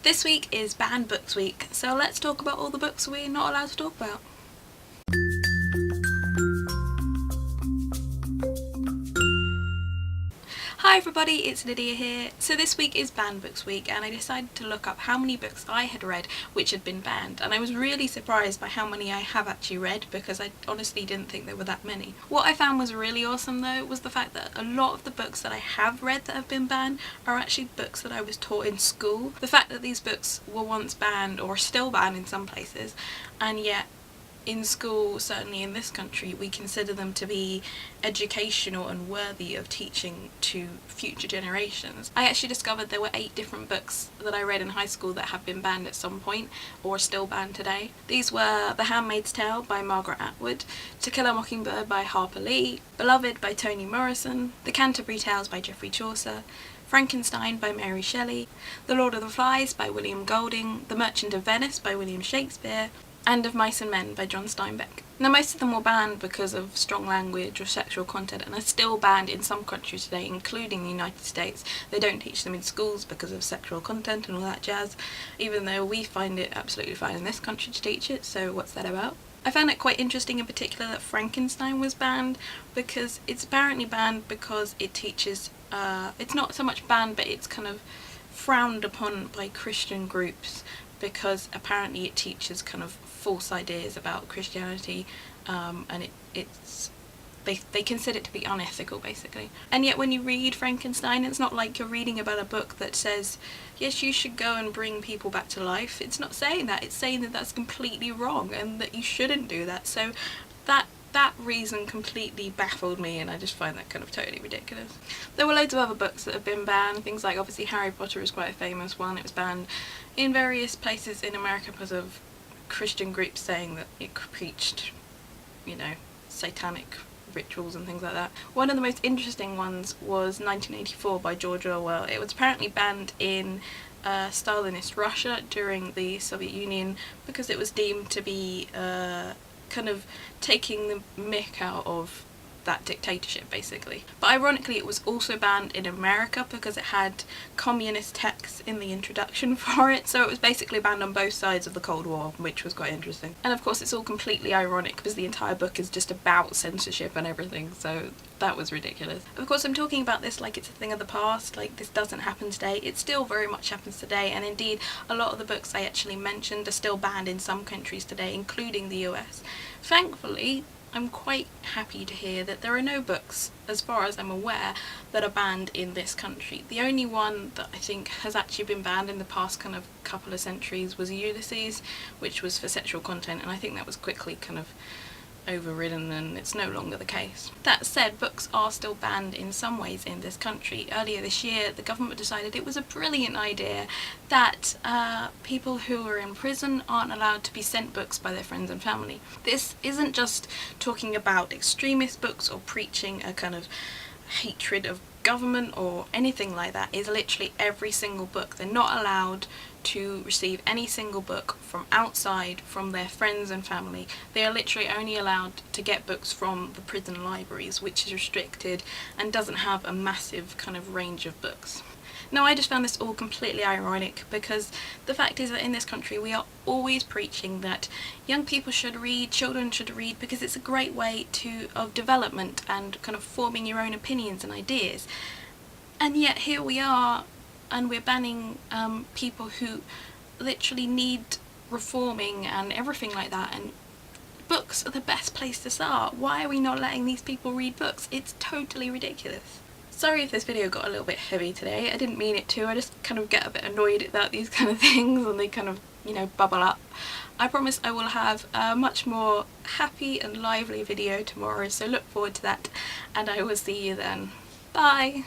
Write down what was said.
This week is Banned Books Week, so let's talk about all the books we're not allowed to talk about. Hi everybody, it's Lydia here. So this week is Banned Books Week and I decided to look up how many books I had read which had been banned, and I was really surprised by how many I have actually read because I honestly didn't think there were that many. What I found was really awesome though was the fact that a lot of the books that I have read that have been banned are actually books that I was taught in school. The fact that these books were once banned or are still banned in some places, and yet in school, certainly in this country, we consider them to be educational and worthy of teaching to future generations. I actually discovered there were 8 different books that I read in high school that have been banned at some point or are still banned today. These were The Handmaid's Tale by Margaret Atwood, To Kill a Mockingbird by Harper Lee, Beloved by Toni Morrison, The Canterbury Tales by Geoffrey Chaucer, Frankenstein by Mary Shelley, The Lord of the Flies by William Golding, The Merchant of Venice by William Shakespeare, and Of Mice and Men by John Steinbeck. Now most of them were banned because of strong language or sexual content, and are still banned in some countries today, including the United States. They don't teach them in schools because of sexual content and all that jazz, even though we find it absolutely fine in this country to teach it, so what's that about? I found it quite interesting in particular that Frankenstein was banned, because it's apparently banned because it teaches, it's not so much banned but it's kind of frowned upon by Christian groups, because apparently it teaches kind of false ideas about Christianity, and they consider it to be unethical basically. And yet when you read Frankenstein, it's not like you're reading about a book that says yes, you should go and bring people back to life. It's not saying that, it's saying that that's completely wrong and that you shouldn't do that. So that reason completely baffled me, and I just find that kind of totally ridiculous. There were loads of other books that have been banned, things like obviously Harry Potter is quite a famous one. It was banned in various places in America because of Christian groups saying that it preached, you know, satanic rituals and things like that. One of the most interesting ones was 1984 by George Orwell. It was apparently banned in Stalinist Russia during the Soviet Union because it was deemed to be kind of taking the mick out of that dictatorship basically. But ironically it was also banned in America because it had communist texts in the introduction for it, so it was basically banned on both sides of the Cold War, which was quite interesting. And of course it's all completely ironic because the entire book is just about censorship and everything, so that was ridiculous. Of course I'm talking about this like it's a thing of the past, like this doesn't happen today. It still very much happens today, and indeed a lot of the books I actually mentioned are still banned in some countries today, including the US. Thankfully, I'm quite happy to hear that there are no books, as far as I'm aware, that are banned in this country. The only one that I think has actually been banned in the past kind of couple of centuries was Ulysses, which was for sexual content, and I think that was quickly kind of overridden and it's no longer the case. That said, books are still banned in some ways in this country. Earlier this year the government decided it was a brilliant idea that people who are in prison aren't allowed to be sent books by their friends and family. This isn't just talking about extremist books or preaching a kind of hatred of government or anything like that. It's literally every single book. They're not allowed to receive any single book from outside, from their friends and family. They are literally only allowed to get books from the prison libraries, which is restricted and doesn't have a massive kind of range of books. Now I just found this all completely ironic because the fact is that in this country we are always preaching that young people should read, children should read, because it's a great way of development and kind of forming your own opinions and ideas. And yet here we are and we're banning people who literally need reforming and everything like that, and books are the best place to start. Why are we not letting these people read books? It's totally ridiculous. Sorry if this video got a little bit heavy today, I didn't mean it to, I just kind of get a bit annoyed about these kind of things and they kind of, you know, bubble up. I promise I will have a much more happy and lively video tomorrow, so look forward to that and I will see you then. Bye!